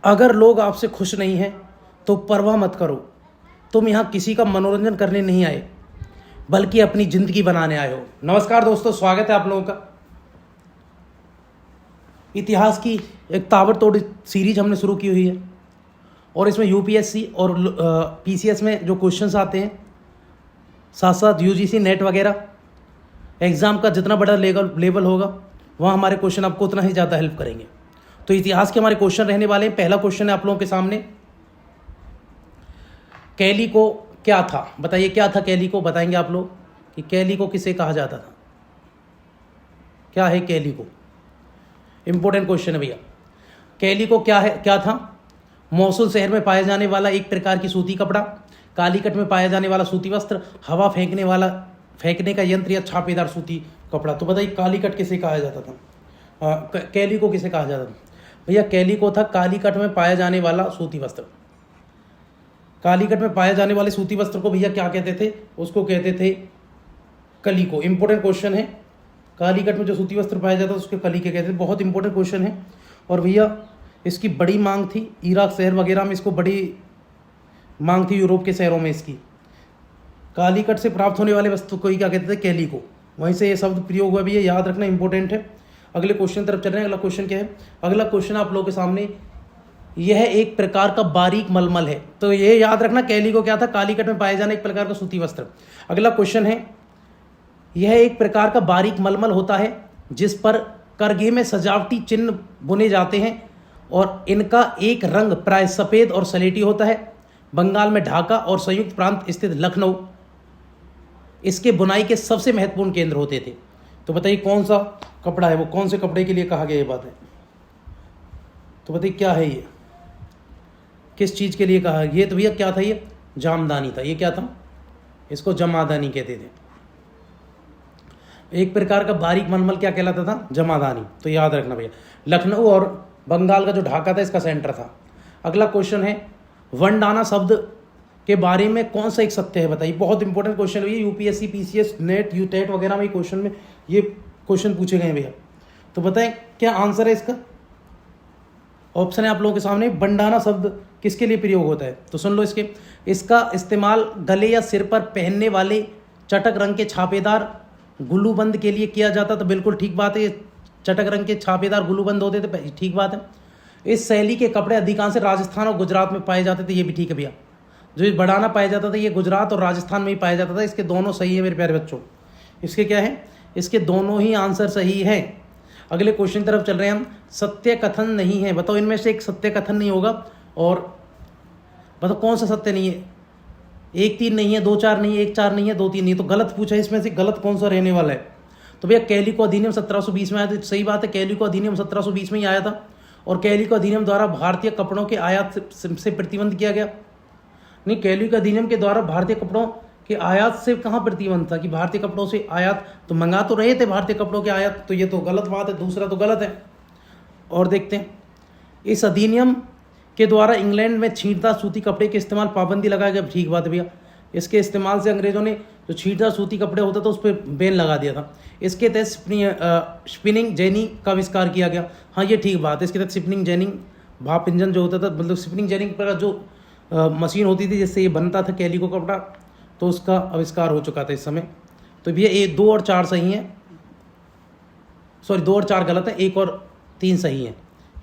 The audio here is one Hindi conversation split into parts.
अगर लोग आपसे खुश नहीं हैं तो परवाह मत करो, तुम यहाँ किसी का मनोरंजन करने नहीं आए बल्कि अपनी ज़िंदगी बनाने आए हो। नमस्कार दोस्तों, स्वागत है आप लोगों का। इतिहास की एक ताबड़तोड़ सीरीज हमने शुरू की हुई है और इसमें यूपीएससी और पीसीएस में जो क्वेश्चंस आते हैं, साथ साथ यूजीसी नेट वगैरह एग्ज़ाम का जितना बड़ा लेवल होगा वहाँ हमारे क्वेश्चन आपको उतना ही ज़्यादा हेल्प करेंगे। तो इतिहास के हमारे क्वेश्चन रहने वाले हैं। पहला क्वेश्चन है आप लोगों के सामने, कैलिको क्या था? बताइए क्या था कैलिको। बताएंगे आप लोग कि कैलिको किसे कहा जाता था। क्या है कैलिको? इंपॉर्टेंट क्वेश्चन है भैया। कैलिको क्या है, क्या था? मौसूल शहर में पाया जाने वाला एक प्रकार की सूती कपड़ा, कालीकट में पाया जाने वाला सूती वस्त्र, हवा फेंकने का यंत्र या छापेदार सूती कपड़ा। तो बताइए कालीकट किसे कहा जाता था, कैलिको किसे कहा जाता था? भैया कैलिको था कालीकट में पाया जाने वाला सूती वस्त्र। कालीकट में पाए जाने वाले सूती वस्त्र को भैया क्या कहते थे? उसको कहते थे कलीको। इंपॉर्टेंट क्वेश्चन है। कालीकट में जो सूती वस्त्र पाया जाता था उसके कलीके कहते थे। बहुत इंपॉर्टेंट क्वेश्चन है। और भैया इसकी बड़ी मांग थी, इराक शहर वगैरह में इसको बड़ी मांग थी, यूरोप के शहरों में इसकी। कालीकट से प्राप्त होने वाले वस्तु को ही क्या कहते थे? कैलिको। वहीं से ये शब्द प्रयोग हुआ भी है, याद रखना इंपॉर्टेंट है। अगले क्वेश्चन तरफ चल रहे हैं। अगला क्वेश्चन क्या है? अगला क्वेश्चन आप लोगों के सामने, यह एक प्रकार का बारीक मलमल है। तो ये याद रखना, कैलिको क्या था? कालीकट में पाए जाने एक प्रकार का सूती वस्त्र। अगला क्वेश्चन है, यह एक प्रकार का बारीक मलमल होता है जिस पर करघे में सजावटी चिन्ह बुने जाते हैं और इनका एक रंग प्राय सफ़ेद और सलेटी होता है। बंगाल में ढाका और संयुक्त प्रांत स्थित लखनऊ इसके बुनाई के सबसे महत्वपूर्ण केंद्र होते थे। तो बताइए कौन सा कपड़ा है वो, कौन से कपड़े के लिए कहा गया ये बात है? तो बताइए क्या है ये, किस चीज़ के लिए कहा? ये तो भैया क्या था? ये जामदानी था। ये क्या था? इसको जमादानी कहते थे। एक प्रकार का बारीक मलमल क्या कहलाता था? जमादानी। तो याद रखना भैया, लखनऊ और बंगाल का जो ढाका था इसका सेंटर था। अगला क्वेश्चन है, वनडाना शब्द के बारे में कौन सा एक सत्य है? बताइए। बहुत इंपॉर्टेंट क्वेश्चन है भैया, यूपीएससी पीसीएस नेट यूटेट वगैरह में क्वेश्चन में ये क्वेश्चन पूछे गए हैं भैया। तो बताएं क्या आंसर है इसका? ऑप्शन है आप लोगों के सामने। बंडाना शब्द किसके लिए प्रयोग होता है? तो सुन लो इसका इस्तेमाल गले या सिर पर पहनने वाले चटक रंग के छापेदार गुल्लूबंद के लिए किया जाता। तो बिल्कुल ठीक बात है, चटक रंग के छापेदार गुल्लूबंद होते थे, ठीक बात है। इस शैली के कपड़े अधिकांश राजस्थान और गुजरात में पाए जाते थे। ये भी ठीक है भैया। जो ये बड़ाना पाया जाता था ये गुजरात और राजस्थान में ही पाया जाता था। इसके दोनों सही है मेरे प्यारे बच्चों। इसके क्या है? इसके दोनों ही आंसर सही है। अगले क्वेश्चन तरफ चल रहे हैं हम। सत्य कथन नहीं है, बताओ इनमें से एक सत्य कथन नहीं होगा। और बताओ कौन सा सत्य नहीं है? 1 3 नहीं है, 2 4 नहीं है, 1 4 नहीं है, 2 3 नहीं है। तो गलत पूछा है, इसमें से गलत कौन सा रहने वाला है? तो भैया कैलिको अधिनियम 1720 में आया था। सही बात है, कैलिको अधिनियम 1720 में ही आया था। और कैलिको अधिनियम द्वारा भारतीय कपड़ों के आयात से प्रतिबंध किया गया। नहीं, कैलिको अधिनियम के द्वारा भारतीय कपड़ों के आयात से कहाँ प्रतिबंध था कि भारतीय कपड़ों से आयात? तो मंगा तो रहे थे भारतीय कपड़ों के आयात। तो ये तो गलत बात है, दूसरा तो गलत है। और देखते हैं, इस अधिनियम के द्वारा इंग्लैंड में छींटदार सूती कपड़े के इस्तेमाल पाबंदी लगाया गया। ठीक बात है भैया। इसके इस्तेमाल से अंग्रेजों ने जो छींटदार सूती कपड़े होता था उस पर बैन लगा दिया था। इसके तहत स्पिनिंग जेनी का आविष्कार किया गया। हाँ ये ठीक बात है। इसके तहत स्पिनिंग जेनिंग भाप इंजन जो होता था, मतलब स्पिनिंग जेनिंग पर जो मशीन होती थी जिससे ये बनता था कैलिको कपड़ा, तो उसका आविष्कार हो चुका था इस समय। तो भैया ये 2 और 4 सही हैं। सॉरी 2 और 4 गलत है, 1 और 3 सही है।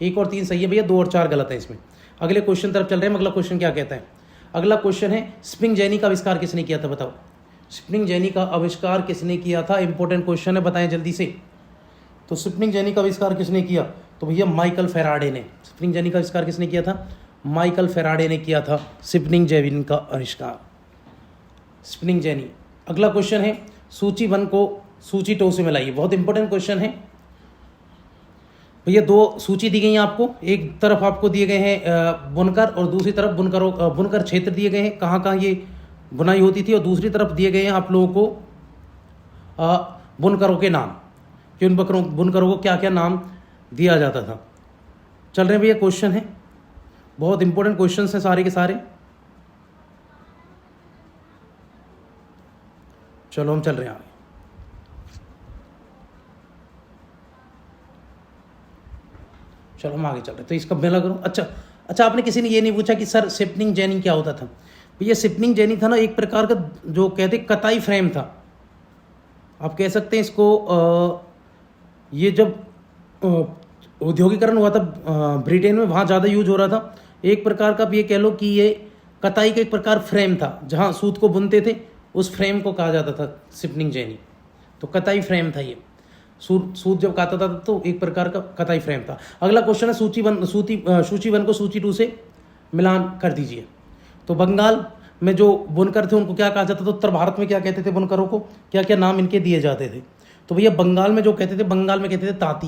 1 और 3 सही है भैया, 2 और 4 गलत है इसमें। अगले क्वेश्चन तरफ चल रहे हैं। अगला क्वेश्चन क्या कहता है? अगला क्वेश्चन है, स्प्रिंग जेनी का आविष्कार किसने किया था? बताओ स्प्रिंग जेनी का आविष्कार किसने किया था? इंपॉर्टेंट क्वेश्चन है, बताएं जल्दी से। तो स्प्रिंग जेनी का आविष्कार किसने किया? तो भैया माइकल फेराडे ने। स्प्रिंग जेनी का आविष्कार किसने किया था? माइकल फेराडे ने किया था स्प्रिंग जेनी का आविष्कार, स्प्रिंग जेनी। अगला क्वेश्चन है, सूची 1 को सूची 2 से मिलाइए। बहुत इंपॉर्टेंट क्वेश्चन है भैया। 2 सूची दी गई हैं आपको। एक तरफ आपको दिए गए हैं बुनकर और दूसरी तरफ बुनकर क्षेत्र दिए गए हैं, कहाँ कहाँ ये बुनाई होती थी। और दूसरी तरफ दिए गए हैं आप लोगों को बुनकरों के नाम, कि उन बुनकरों को क्या क्या नाम दिया जाता था। चल रहे हैं भैया क्वेश्चन है, बहुत इंपॉर्टेंट क्वेश्चन हैं सारे के सारे। चलो हम चल रहे हैं आगे। चलो हम आगे चल रहे हैं। तो इसका मेला करो। अच्छा, अच्छा, आपने किसी ने ये नहीं पूछा कि सर शिपनिंग जैनिंग क्या होता था? भैया शिपनिंग जैनिंग था ना, एक प्रकार का जो कहते कताई फ्रेम था, आप कह सकते हैं इसको। ये जब औद्योगिकरण हुआ था ब्रिटेन में, वहाँ ज़्यादा यूज हो रहा था। एक प्रकार का आप ये कह लो कि ये कताई का एक प्रकार फ्रेम था, जहाँ सूत को बुनते थे, उस फ्रेम को कहा जाता था शिपनिंग जैनी। तो कताई फ्रेम था ये, सूत जब काता था तो एक प्रकार का कताई फ्रेम था। अगला क्वेश्चन है सूची वन को सूची 2 से मिलान कर दीजिए। तो बंगाल में जो बुनकर थे उनको क्या कहा जाता था? उत्तर भारत में क्या कहते थे बुनकरों को? क्या क्या नाम इनके दिए जाते थे? तो भैया बंगाल में जो कहते थे, बंगाल में कहते थे ताती,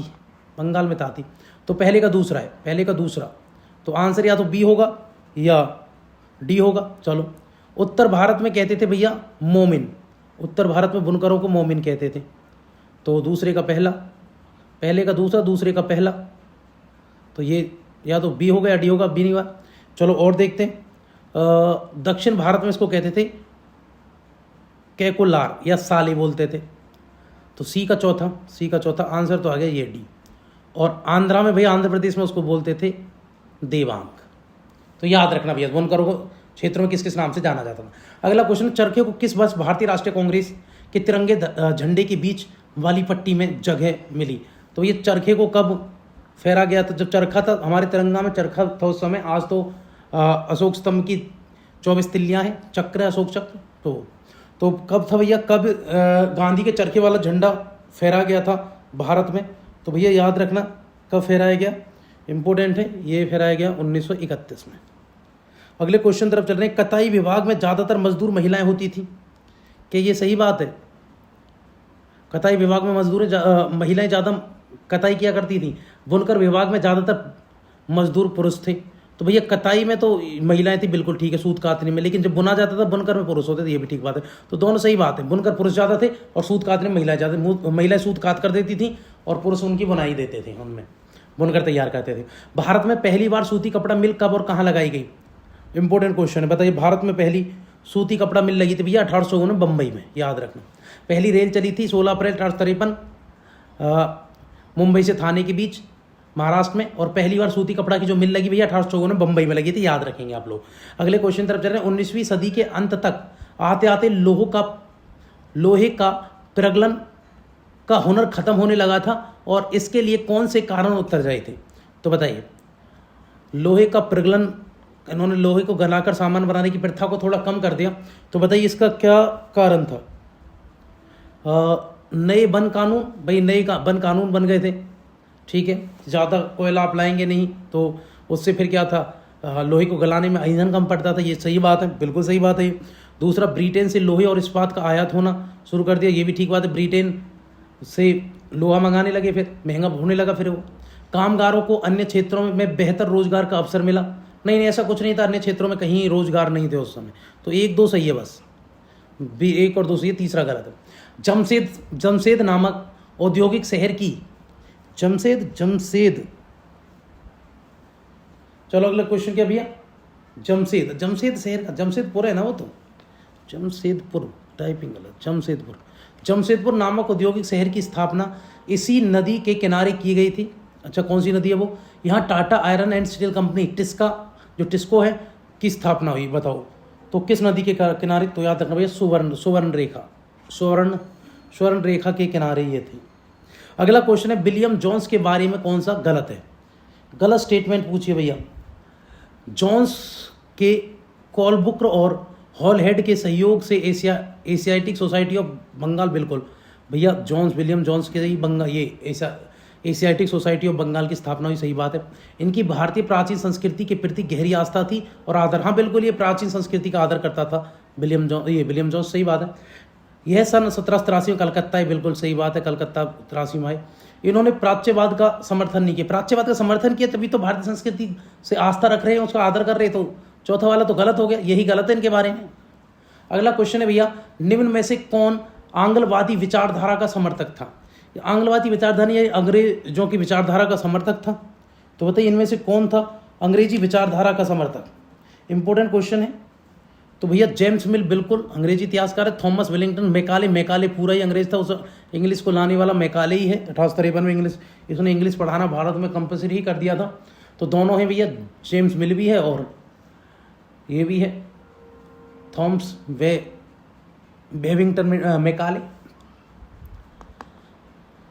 बंगाल में ताती। तो पहले का दूसरा है, पहले का दूसरा, तो आंसर या तो बी होगा या डी होगा। चलो, उत्तर भारत में कहते थे भैया मोमिन, उत्तर भारत में बुनकरों को मोमिन कहते थे। तो दूसरे का पहला, पहले का दूसरा, दूसरे का पहला, तो ये या तो बी होगा या डी होगा, बी नहीं हुआ। चलो और देखते हैं, दक्षिण भारत में इसको कहते थे कैकुलार या साले बोलते थे। तो सी का चौथा आंसर तो आ गया ये डी। और आंध्रा में भैया, आंध्र प्रदेश में उसको बोलते थे देवांग। तो याद रखना भैया, बुनकरों को क्षेत्रों में किस किस नाम से जाना जाता था। अगला क्वेश्चन, चरखे को किस वर्ष भारतीय राष्ट्रीय कांग्रेस के तिरंगे झंडे के बीच वाली पट्टी में जगह मिली? तो ये चरखे को कब फहरा गया था? जब चरखा था, हमारे तिरंगा में चरखा था उस समय। आज तो अशोक स्तंभ की 24 तिल्लियाँ हैं, चक्र है, अशोक चक्र। तो कब था भैया, कब गांधी के चरखे वाला झंडा फहरा गया था भारत में? तो भैया याद रखना कब फहराया गया, इंपॉर्टेंट है, ये फहराया गया 1931 में। अगले क्वेश्चन तरफ चल रहे हैं, कताई विभाग में ज़्यादातर मजदूर महिलाएं होती थी, क्या ये सही बात है? कताई विभाग में महिलाएं ज़्यादा कताई किया करती थी, बुनकर विभाग में ज़्यादातर मजदूर पुरुष थे। तो भैया कताई में तो महिलाएं थी, बिल्कुल ठीक है, सूत कातने में, लेकिन जब बुना जाता था बुनकर में पुरुष होते थे, ये भी ठीक बात है। तो दोनों सही बात है, बुनकर पुरुष ज़्यादा थे और सूत कातने में महिलाएं ज़्यादा। महिलाएं सूत कात कर देती थी और पुरुष उनकी बुनाई देते थे, उनमें बुनकर तैयार करते थे। भारत में पहली बार सूती कपड़ा मिल कब और कहाँ लगाई गई? इंपॉर्टेंट क्वेश्चन है, बताइए। भारत में पहली सूती कपड़ा मिल लगी थी भैया 1800 में बम्बई में, याद रखना। पहली रेल चली थी 16 अप्रैल 1853 मुंबई से थाने के बीच महाराष्ट्र में। और पहली बार सूती कपड़ा की जो मिल लगी भैया 1854 में बम्बई में लगी थी, याद रखेंगे आप लोग। अगले क्वेश्चन तरफ चल रहे हैं, 19वीं सदी के अंत तक आते आते लोहे का प्रगलन का हुनर खत्म होने लगा था, और इसके लिए कौन से कारण उत्तरदायी थे? तो बताइए। लोहे का प्रगलन, इन्होंने लोहे को गलाकर सामान बनाने की प्रथा को थोड़ा कम कर दिया, तो बताइए इसका क्या कारण था? नए वन कानून, भाई नए वन कानून बन गए थे, ठीक है, ज़्यादा कोयला आप लाएंगे नहीं, तो उससे फिर क्या था, लोहे को गलाने में ईंधन कम पड़ता था, ये सही बात है, बिल्कुल सही बात है ये। दूसरा, ब्रिटेन से लोहे और इस्पात का आयात होना शुरू कर दिया, ये भी ठीक बात है, ब्रिटेन से लोहा मंगाने लगे, फिर महंगा होने लगा। फिर वो कामगारों को अन्य क्षेत्रों में बेहतर रोजगार का अवसर मिला। नहीं, ऐसा कुछ नहीं था, अन्य क्षेत्रों में कहीं रोजगार नहीं थे उस समय। तो 1 2 सही है बस, 1 और 2 सही है, तीसरा गलत है। जमशेद नामक औद्योगिक शहर की जमशेद। चलो अगला क्वेश्चन क्या भैया, जमशेद शहर का, जमशेदपुर है ना वो, तो जमशेदपुर, टाइपिंग गलत, जमशेदपुर नामक औद्योगिक शहर की स्थापना इसी नदी के किनारे की गई थी। अच्छा, कौन सी नदी है वो? यहाँ Tata iron and steel company TISCO है की स्थापना हुई, बताओ। तो किस नदी के किनारे? तो याद रखना भैया सुवर्ण रेखा के किनारे ये थी। अगला क्वेश्चन है, विलियम जोन्स के बारे में कौन सा गलत है? गलत स्टेटमेंट पूछिए भैया। जोन्स के कोलब्रुक और हॉलहेड के सहयोग से एशियाटिक सोसाइटी ऑफ बंगाल, बिल्कुल भैया, विलियम जोन्स के ही एशियाटिक सोसाइटी ऑफ बंगाल की स्थापना हुई, सही बात है। इनकी भारतीय प्राचीन संस्कृति के प्रति गहरी आस्था थी और आदर, हाँ बिल्कुल, ये प्राचीन संस्कृति का आदर करता था विलियम जोन्स, सही बात है। यह सन 1783 में कलकत्ता है, बिल्कुल सही बात है, कलकत्ता 83 में आए। इन्होंने प्राच्यवाद का समर्थन नहीं किया, प्राच्यवाद का समर्थन किया तभी तो भारतीय संस्कृति से आस्था रख रहे हैं, उसका आदर कर रहे, तो चौथा वाला तो गलत हो गया, यही गलत है इनके बारे में। अगला क्वेश्चन है भैया, निम्न में से कौन आंग्लवादी विचारधारा का समर्थक था? आंग्लवादी विचारधारा या अंग्रेजों की विचारधारा का समर्थक था? तो बताइए इनमें से कौन था अंग्रेजी विचारधारा का समर्थक? इंपॉर्टेंट क्वेश्चन है। तो भैया जेम्स मिल, बिल्कुल अंग्रेजी इतिहासकार है। थॉमस वेलिंगटन, मैकाले पूरा ही अंग्रेज था, उस इंग्लिश को लाने वाला मैकाले ही है। 1853 में इसने इंग्लिश पढ़ाना भारत में कंपलसरी ही कर दिया था। तो दोनों हैं भैया, जेम्स मिल भी है और ये भी है थॉम्स बेविंगटन मैकाले।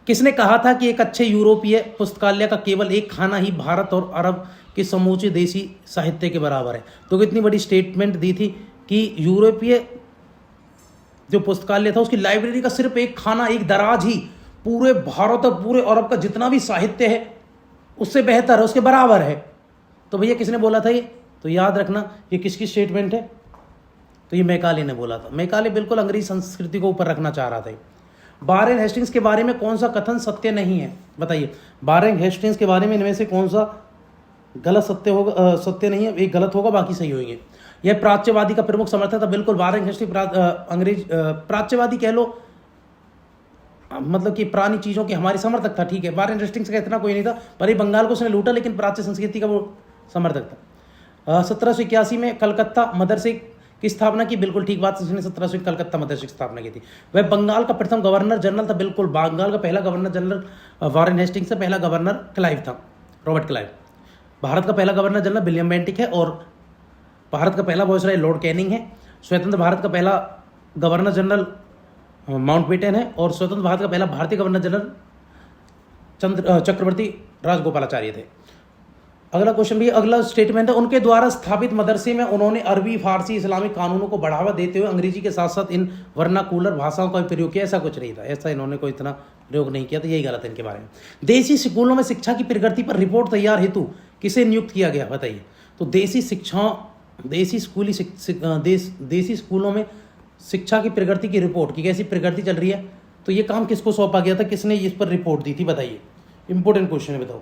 किसने कहा था कि एक अच्छे यूरोपीय पुस्तकालय का केवल एक खाना ही भारत और अरब के समूचे देसी साहित्य के बराबर है? तो कितनी बड़ी स्टेटमेंट दी थी कि यूरोपीय जो पुस्तकालय था उसकी लाइब्रेरी का सिर्फ एक खाना, एक दराज ही पूरे भारत और पूरे अरब का जितना भी साहित्य है उससे बेहतर है, उसके बराबर है। तो भैया किसने बोला था ये? तो याद रखना ये किसकी स्टेटमेंट है? तो ये मैकाले ने बोला था। मैकाले बिल्कुल अंग्रेजी संस्कृति को ऊपर रखना चाह रहा था। वारेन हेस्टिंग्स के बारे में कौन सा कथन सत्य नहीं है? बताइए, वारेन हेस्टिंग्स के बारे में इनमें से कौन सा गलत सत्य होगा? सत्य नहीं है, एक गलत होगा, बाकी सही होंगे। यह प्राच्यवादी का प्रमुख समर्थक था। बिल्कुल, वारेन हेस्टिंग्स अंग्रेज प्राच्यवादी कह लो, मतलब कि पुरानी चीज़ों की हमारी समर्थक था। ठीक है, वारेन हेस्टिंग्स का इतना कोई नहीं था, पर ये बंगाल को उसने लूटा, लेकिन प्राच्य संस्कृति का वो समर्थक था। 1781 में कलकत्ता मदरसे की स्थापना की। बिल्कुल ठीक बात, उसने 1700 कलकत्ता मदरसे की स्थापना की थी। वह बंगाल का प्रथम गवर्नर जनरल था। बिल्कुल, बंगाल का पहला गवर्नर जनरल वारेन हेस्टिंग्स से, पहला गवर्नर क्लाइव था, रॉबर्ट क्लाइव। भारत का पहला गवर्नर जनरल विलियम बेंटिक है और भारत का पहला वायसराय लॉर्ड कैनिंग है। स्वतंत्र भारत का पहला गवर्नर जनरल माउंटबेटन है और स्वतंत्र भारत का पहला भारतीय गवर्नर जनरल चक्रवर्ती राजगोपालाचार्य थे। अगला क्वेश्चन भी, अगला स्टेटमेंट है, उनके द्वारा स्थापित मदरसे में उन्होंने अरबी, फारसी, इस्लामिक कानूनों को बढ़ावा देते हुए अंग्रेजी के साथ साथ इन वर्नाकुलर भाषाओं का भी प्रयोग किया। ऐसा कुछ नहीं था, ऐसा इन्होंने कोई इतना प्रयोग नहीं किया, तो यही गलत है इनके बारे में। देसी स्कूलों में शिक्षा की प्रगति पर रिपोर्ट तैयार हेतु किसे नियुक्त किया गया? बताइए। तो देसी स्कूलों में शिक्षा की प्रगति की रिपोर्ट की कैसी प्रगति चल रही है, तो ये काम किसको सौंपा गया था? किसने इस पर रिपोर्ट दी थी? बताइए, इंपॉर्टेंट क्वेश्चन है, बताओ।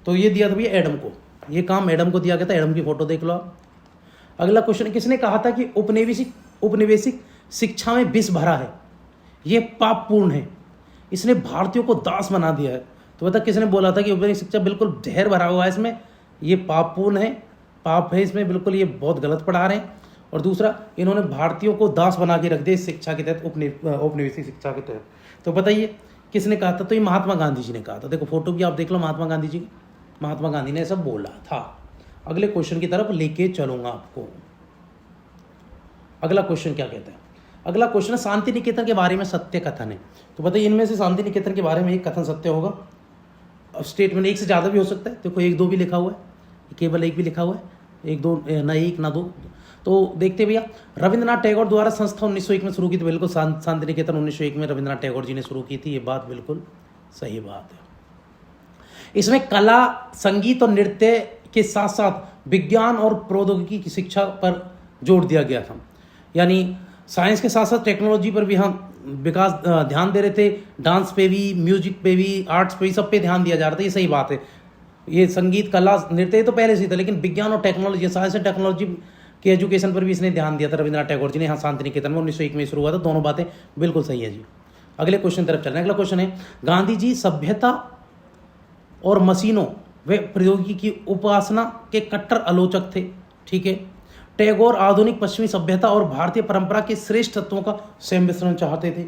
तो ये दिया था भैया एडम को, ये काम एडम को दिया गया था। एडम की फोटो देख लो आप। अगला क्वेश्चन, किसने कहा था कि उपनिवेशिक शिक्षा में विष भरा है, ये पापपूर्ण है, इसने भारतीयों को दास बना दिया है? तो बता किसने बोला था कि उपनिवेशिक शिक्षा बिल्कुल जहर भरा हुआ है, इसमें ये पापपूर्ण है, पाप है इसमें, बिल्कुल ये बहुत गलत पढ़ा रहे हैं। और दूसरा, इन्होंने भारतीयों को दास बना के रख दिया इस शिक्षा के तहत, औपनिवेशिक शिक्षा के तहत। तो बताइए किसने कहा था? तो ये महात्मा गांधी जी ने कहा था। देखो फोटो भी आप देख लो महात्मा गांधी जी की, महात्मा गांधी ने सब बोला था। अगले क्वेश्चन की तरफ लेके चलूंगा आपको। अगला क्वेश्चन क्या कहता है? अगला क्वेश्चन है शांति निकेतन के बारे में सत्य कथन है। तो बताइए इनमें से शांति निकेतन के बारे में एक कथन सत्य होगा। अब स्टेटमेंट एक से ज़्यादा भी हो सकता है, देखो 1 2 भी लिखा हुआ है, केवल एक भी लिखा हुआ है, 1 2 ना 1 ना 2। तो देखते भैया, रविंद्रनाथ टैगोर द्वारा संस्था 1901 में शुरू की थी। बिल्कुल, शांति निकेतन 1901 में रविंद्रनाथ टैगोर जी ने शुरू की थी, ये बात बिल्कुल सही बात है। इसमें कला, संगीत और नृत्य के साथ साथ विज्ञान और प्रौद्योगिकी की शिक्षा पर जोर दिया गया था। यानी साइंस के साथ साथ टेक्नोलॉजी पर भी हम विकास ध्यान दे रहे थे। डांस पे भी, म्यूजिक पे भी, आर्ट्स पे भी, सब पे ध्यान दिया जा रहा था। ये सही बात है। ये संगीत, कला, नृत्य तो पहले से ही था, लेकिन विज्ञान और टेक्नोलॉजी, साइंस एंड टेक्नोलॉजी के एजुकेशन पर भी इसने ध्यान दिया था रविंद्रनाथ टैगोर जी ने। यहाँ शांति निकेतन में 1901 में शुरू हुआ था। दोनों बातें बिल्कुल सही है जी। अगले क्वेश्चन तरफ चल रहे हैं। अगला क्वेश्चन है, गांधी जी सभ्यता और मशीनों व प्रौद्योगिकी की उपासना के कट्टर आलोचक थे। ठीक है। टैगोर आधुनिक पश्चिमी सभ्यता और भारतीय परंपरा के श्रेष्ठ तत्वों का संमिश्रण चाहते थे।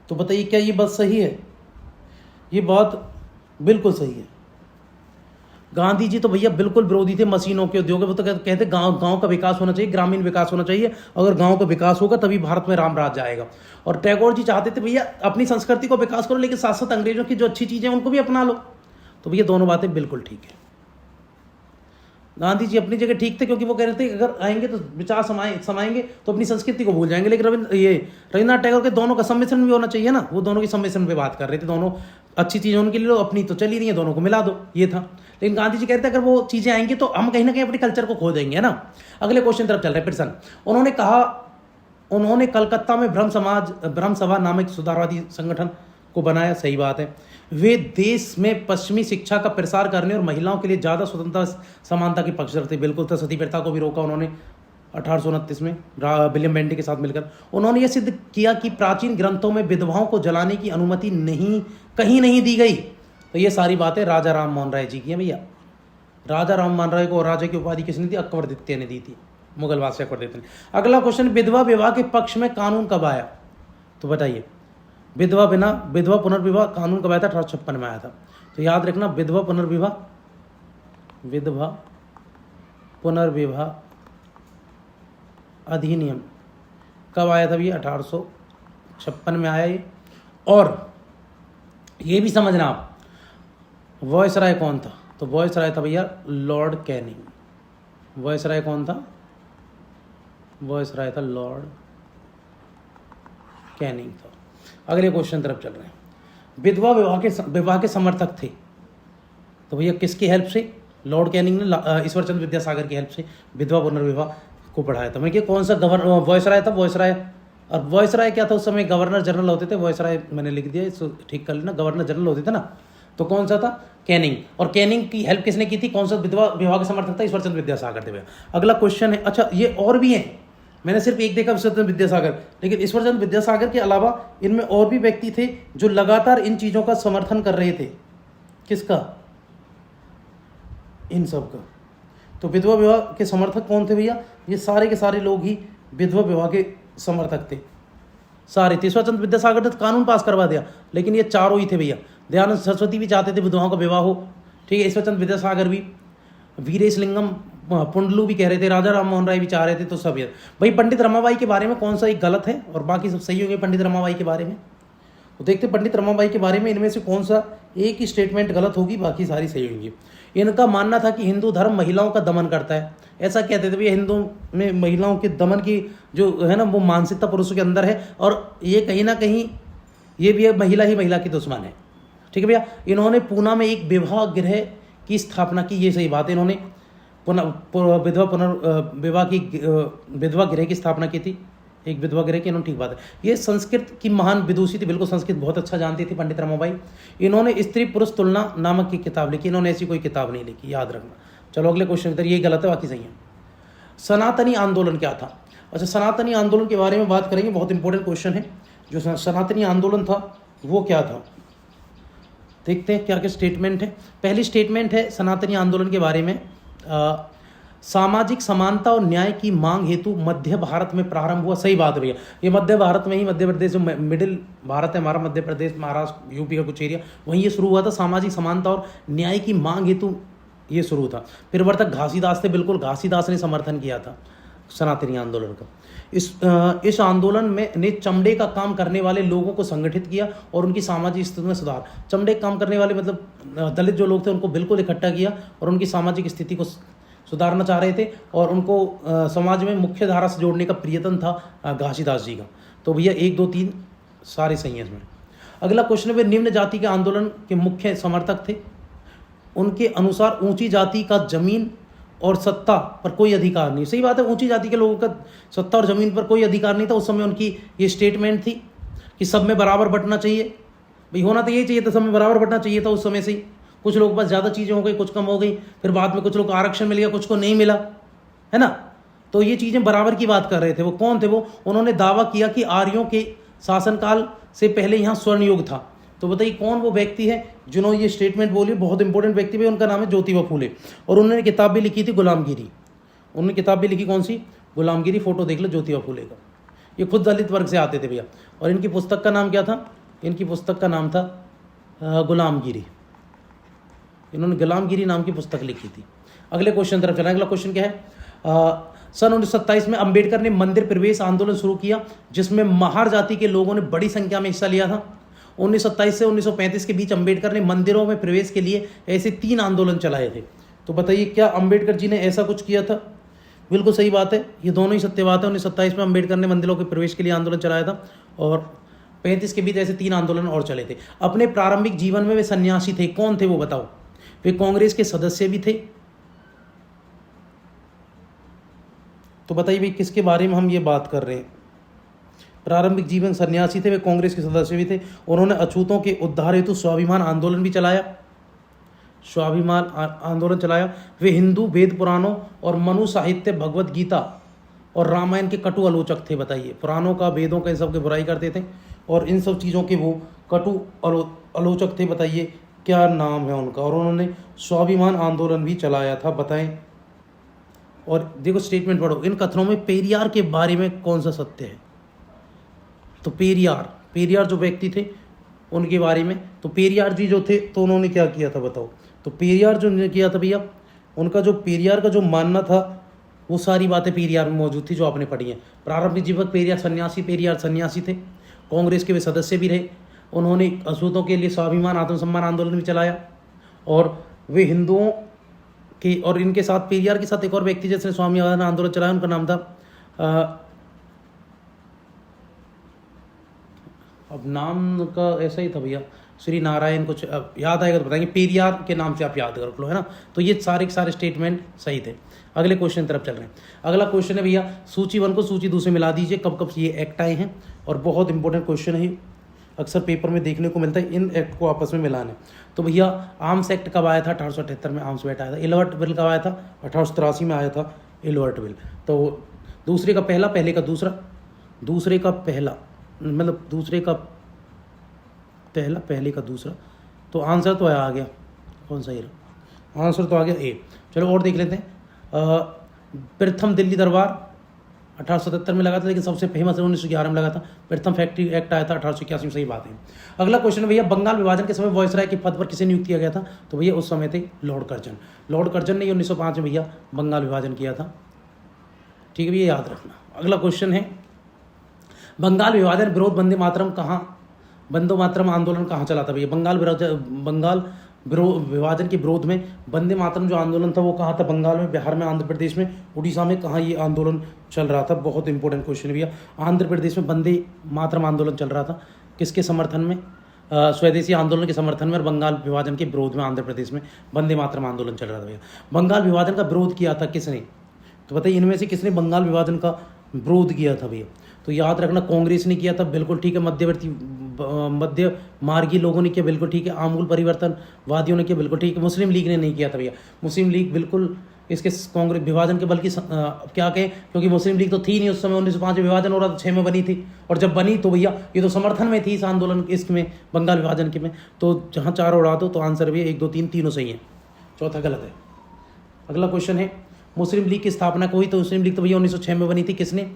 तो बताइए क्या ये बात सही है? ये बात बिल्कुल सही है। गांधी जी तो भैया बिल्कुल विरोधी थे मशीनों के उद्योग। वो तो कहते गांव का विकास होना चाहिए, ग्रामीण विकास होना चाहिए। अगर गांव का विकास होगा तभी भारत में राम राज आएगा। और टैगोर जी चाहते थे भैया अपनी संस्कृति को विकास करो, लेकिन साथ साथ अंग्रेजों की जो अच्छी चीजें उनको भी अपना लो। तो भैया दोनों बातें बिल्कुल ठीक है। गांधी जी अपनी जगह ठीक थे, क्योंकि वो कह रहे थे अगर आएंगे तो विचार समाएंगे तो अपनी संस्कृति को भूल जाएंगे। लेकिन रविंद्रनाथ टैगोर के दोनों का सम्मिश्रण भी होना चाहिए ना, वो दोनों की सम्मिश्रण पे बात कर रहे थे। दोनों अच्छी चीज़ें उनके लिए लो, अपनी तो चली नहीं है, दोनों को मिला दो, ये था। लेकिन गांधी जी कहते हैं अगर वो चीज़ें आएंगी तो हम कहीं ना कहीं अपने कल्चर को खो देंगे, है ना। अगले क्वेश्चन तरफ चल रहे हैं। प्रश्न, उन्होंने कलकत्ता में ब्रह्म सभा नामक सुधारवादी संगठन को बनाया। सही बात है। वे देश में पश्चिमी शिक्षा का प्रसार करने और महिलाओं के लिए ज़्यादा स्वतंत्रता, समानता की पक्ष रखते। बिल्कुल था। सती प्रथा को भी रोका उन्होंने 1829 में विलियम बेंटिक के साथ मिलकर। उन्होंने यह सिद्ध किया कि प्राचीन ग्रंथों में विधवाओं को जलाने की अनुमति कहीं नहीं दी गई। तो ये सारी बातें राजा राम मोहन राय जी की हैं भैया। राजा राम मोहन राय को राजा की उपाधि किसने दी? अकबर द्वितीय ने दी थी, मुगल बादशाह अकबर द्वितीय ने। अगला क्वेश्चन, विधवा विवाह के पक्ष में कानून कब आया? तो बताइए, विधवा पुनर्विवाह कानून कब आया था? 1856 में आया था। तो याद रखना, विधवा पुनर्विवाह विधवा पुनर्विवाह अधिनियम कब आया था भैया? 1856 में आया ये। और ये भी समझना आप, वॉयसराय कौन था? तो वॉयसराय था भैया लॉर्ड कैनिंग। वॉयसराय कौन था? वॉयसराय था लॉर्ड कैनिंग था। अगले क्वेश्चन तरफ चल रहे हैं। विधवा विवाह के समर्थक थे, तो भैया किसकी हेल्प से? लॉर्ड कैनिंग ने ईश्वरचंद्र विद्यासागर की हेल्प से विधवा पुनर्विवाह को बढ़ाया था। मैं कौन सा वॉयसराय था? वॉयसराय। और वॉयसराय क्या था उस समय? गवर्नर जनरल होते थे। वॉयसराय मैंने लिख दिया, इसको ठीक कर लेना। गवर्नर जनरल होते थे ना, तो कौन सा था? कैनिंग। और कैनिंग की हेल्प किसने की थी? कौन सा विधवा विवाह के समर्थक था? ईश्वरचंद्र विद्यासागर थे भैया। अगला क्वेश्चन है, अच्छा ये और भी है, मैंने सिर्फ एक देखा ईश्वरचंद्र विद्यासागर, लेकिन ईश्वरचंद्र विद्यासागर के अलावा इनमें और भी व्यक्ति थे जो लगातार इन चीज़ों का समर्थन कर रहे थे। किसका? इन सब का। तो विधवा विवाह के समर्थक कौन थे भैया? ये सारे के सारे लोग ही विधवा विवाह के समर्थक थे, सारे थे। ईश्वरचंद्र विद्यासागर ने तो कानून पास करवा दिया, लेकिन ये चारों ही थे भैया। दयानंद सरस्वती भी चाहते थे विधवाओं का विवाह हो, ठीक है। ईश्वरचंद्र विद्यासागर भी, वीरेशलिंगम पुंडलू भी कह रहे थे, राजा राम मोहन राय भी चाह रहे थे। तो सब ये भाई पंडित रमाबाई के बारे में कौन सा एक गलत है और बाकी सब सही होंगे? पंडित रमाबाई के बारे में तो देखते, पंडित रमाबाई के बारे में इनमें से कौन सा एक ही स्टेटमेंट गलत होगी, बाकी सारी सही होंगी। इनका मानना था कि हिंदू धर्म महिलाओं का दमन करता है, ऐसा कहते थे भैया। हिंदू में महिलाओं के दमन की जो है ना, वो मानसिकता पुरुषों के अंदर है, और ये कहीं ना कहीं ये भी महिला ही महिला की दुश्मन है, ठीक है भैया। इन्होंने पूना में एक विवाह गृह की स्थापना की, ये सही बात है। इन्होंने विधवा गृह की स्थापना की थी, एक विधवा गृह की, इन्होंने, ठीक बात है। ये संस्कृत की महान विदुषी थी, बिल्कुल संस्कृत बहुत अच्छा जानती थी पंडित रमाबाई। इन्होंने स्त्री पुरुष तुलना नामक की किताब लिखी, इन्होंने ऐसी कोई किताब नहीं लिखी, याद रखना। चलो अगले क्वेश्चन इधर, ये गलत है, बाकी सही है। सनातनी आंदोलन क्या था? अच्छा, सनातनी आंदोलन के बारे में बात करेंगे, बहुत इंपॉर्टेंट क्वेश्चन है। जो सनातनी आंदोलन था वो क्या था, देखते हैं क्या क्या स्टेटमेंट है। पहली स्टेटमेंट है सनातनी आंदोलन के बारे में, सामाजिक समानता और न्याय की मांग हेतु मध्य भारत में प्रारंभ हुआ। सही बात है भैया, ये मध्य भारत में ही, मध्य प्रदेश जो मिडिल भारत है हमारा, मध्य प्रदेश, महाराष्ट्र, यूपी का कुछ एरिया, वहीं ये शुरू हुआ था। सामाजिक समानता और न्याय की मांग हेतु ये शुरू था। प्रवर्तक घासीदास थे, बिल्कुल घासीदास ने समर्थन किया था सनातनी आंदोलन का। इस आंदोलन में ने चमड़े का काम करने वाले लोगों को संगठित किया और उनकी सामाजिक स्थिति में सुधार। चमड़े का काम करने वाले मतलब दलित जो लोग थे, उनको बिल्कुल इकट्ठा किया और उनकी सामाजिक स्थिति को सुधारना चाह रहे थे, और उनको समाज में मुख्य धारा से जोड़ने का प्रयत्न था घासीदास जी का। तो भैया 1, 2, 3 सारे सही हैं इसमें। अगला क्वेश्चन है, वे निम्न जाति के आंदोलन के मुख्य समर्थक थे। उनके अनुसार ऊंची जाति का जमीन और सत्ता पर कोई अधिकार नहीं। सही बात है, ऊंची जाति के लोगों का सत्ता और जमीन पर कोई अधिकार नहीं था। उस समय उनकी ये स्टेटमेंट थी कि सब में बराबर बंटना चाहिए। भाई होना तो यही चाहिए था, सब में बराबर बंटना चाहिए था उस समय से ही। कुछ लोग पास ज़्यादा चीज़ें हो गई, कुछ कम हो गई, फिर बाद में कुछ लोग आरक्षण मिल गया, कुछ को नहीं मिला, है ना। तो ये चीज़ें बराबर की बात कर रहे थे। वो कौन थे? वो उन्होंने दावा किया कि आर्यों के शासनकाल से पहले यहाँ स्वर्ण युग था। तो बताइए कौन वो व्यक्ति है जिन्होंने ये स्टेटमेंट बोली? बहुत इंपॉर्टेंट व्यक्ति भी, उनका नाम है ज्योतिबा फूले, और उन्होंने किताब भी लिखी थी गुलामगिरी। उन्होंने किताब भी लिखी, कौन सी? गुलामगिरी। फोटो देख लो ज्योतिबा फूले का। ये खुद दलित वर्ग से आते थे भैया, और इनकी पुस्तक का नाम क्या था? इनकी पुस्तक का नाम था गुलामगिरी। इन्होंने गुलामगिरी नाम की पुस्तक लिखी थी। अगले क्वेश्चन तरफ चलें। अगला क्वेश्चन क्या है? सन 1927 में अंबेडकर ने मंदिर प्रवेश आंदोलन शुरू किया, जिसमें महार जाति के लोगों ने बड़ी संख्या में हिस्सा लिया था। 1927 से 1935 के बीच अंबेडकर ने मंदिरों में प्रवेश के लिए ऐसे 3 आंदोलन चलाए थे। तो बताइए क्या अंबेडकर जी ने ऐसा कुछ किया था? बिल्कुल सही बात है, ये दोनों ही सत्य बात है। 1927 में अंबेडकर ने मंदिरों के प्रवेश के लिए आंदोलन चलाया था, और 35 के बीच ऐसे 3 आंदोलन और चले थे। अपने प्रारंभिक जीवन में वे सन्यासी थे। कौन थे वो बताओ? वे कांग्रेस के सदस्य भी थे। तो बताइए भाई किसके बारे में हम ये बात कर रहे हैं? प्रारंभिक जीवन सन्यासी थे, वे कांग्रेस के सदस्य भी थे। उन्होंने अछूतों के उद्धार हेतु स्वाभिमान आंदोलन भी चलाया, स्वाभिमान आंदोलन चलाया। वे हिंदू वेद पुराणों और मनु साहित्य, भगवत गीता और रामायण के कटु आलोचक थे। बताइए, पुराणों का, वेदों का, इन सब की बुराई करते थे और इन सब चीज़ों के वो कटु आलोचक थे। बताइए क्या नाम है उनका? और उन्होंने स्वाभिमान आंदोलन भी चलाया था, बताएं। और देखो स्टेटमेंट पढ़ो, इन कथनों में पेरियार के बारे में कौन सा सत्य है? तो पेरियार जो व्यक्ति थे उनके बारे में, तो पेरियार जी जो थे, तो उन्होंने क्या किया था बताओ? तो पेरियार जो ने किया था भैया, उनका जो पेरियार का जो मानना था वो सारी बातें पेरियार में मौजूद थी जो आपने पढ़ी हैं। प्रारंभिक जीवन पेरियार सन्यासी थे, कांग्रेस के वे सदस्य भी रहे। उन्होंने अछूतों के लिए स्वाभिमान आत्मसम्मान आंदोलन भी चलाया और वे हिंदुओं के, और इनके साथ पेरियार के साथ एक और व्यक्ति जिसने स्वाभिमान आंदोलन चलाया, उनका नाम था अब नाम का ऐसा ही था भैया, श्री नारायण कुछ, अब याद आएगा तो बताएंगे, पेरियार के नाम से आप याद कर लो, है ना। तो ये सारे के सारे स्टेटमेंट सही थे। अगले क्वेश्चन की तरफ चल रहे हैं। अगला क्वेश्चन है भैया, सूची 1 को सूची 2 से मिला दीजिए, कब कब ये एक्ट आए हैं। और बहुत इंपॉर्टेंट क्वेश्चन है, अक्सर पेपर में देखने को मिलता है इन एक्ट को आपस में मिलाने। तो भैया आर्म्स एक्ट कब आया था? 1878 में आर्म्स एक्ट आया था। इलवर्ट बिल कब आया था? 1883 में आया था इलवर्ट बिल। तो दूसरे का पहला, पहले का दूसरा, दूसरे का पहला, मतलब दूसरे का पहला, पहले का दूसरा। तो आंसर तो आ गया, कौन सा ये आंसर तो आ गया ए। चलो और देख लेते हैं। प्रथम दिल्ली दरबार 1877 में लगा था, लेकिन सबसे फेमस 1911 में लगा था। प्रथम फैक्ट्री एक्ट आया था 1881 में, सही बात है। अगला क्वेश्चन भैया, बंगाल विभाजन के समय वायसराय के पद पर किसे नियुक्त किया गया था? तो भैया उस समय थे लॉर्ड कर्जन। लॉर्ड कर्जन ने 1905 में भैया बंगाल विभाजन किया था। ठीक है भैया, याद रखना। अगला क्वेश्चन है, बंगाल विभाजन विरोध वंदे मातरम आंदोलन कहाँ चला था भैया? बंगाल विभाजन के विरोध में वंदे मातरम जो आंदोलन था वो कहाँ था? बंगाल में, बिहार में, आंध्र प्रदेश में, उड़ीसा में, कहाँ ये आंदोलन चल रहा था? बहुत इंपॉर्टेंट क्वेश्चन है भैया। आंध्र प्रदेश में वंदे मातरम आंदोलन चल रहा था, किसके समर्थन में? स्वदेशी आंदोलन के समर्थन में। और बंगाल विभाजन के विरोध में आंध्र प्रदेश में वंदे मातरम आंदोलन चल रहा था भैया। बंगाल विभाजन का विरोध किया था किसने? तो बताइए इनमें से किसने बंगाल विभाजन का विरोध किया था भैया? तो याद रखना, कांग्रेस ने किया था, बिल्कुल ठीक है। मध्य मार्गी लोगों ने किया, बिल्कुल ठीक है। आमूल परिवर्तनवादियों ने किया, बिल्कुल ठीक है। मुस्लिम लीग ने नहीं किया था भैया। मुस्लिम लीग बिल्कुल इसके कांग्रेस विभाजन के बल्कि क्या कहें, क्योंकि मुस्लिम लीग तो थी नहीं उस समय। 1905 में विभाजन हो रहा था, 6 में बनी थी, और जब बनी तो भैया ये तो समर्थन में थी इस आंदोलन इसमें, बंगाल विभाजन के में। तो जहाँ 4 उड़ा दो तो आंसर भैया 1 2 3 तीनों सही है, चौथा गलत है। अगला क्वेश्चन है, मुस्लिम लीग की स्थापना को हुई? तो मुस्लिम लीग तो भैया 1906 में बनी थी। किसने?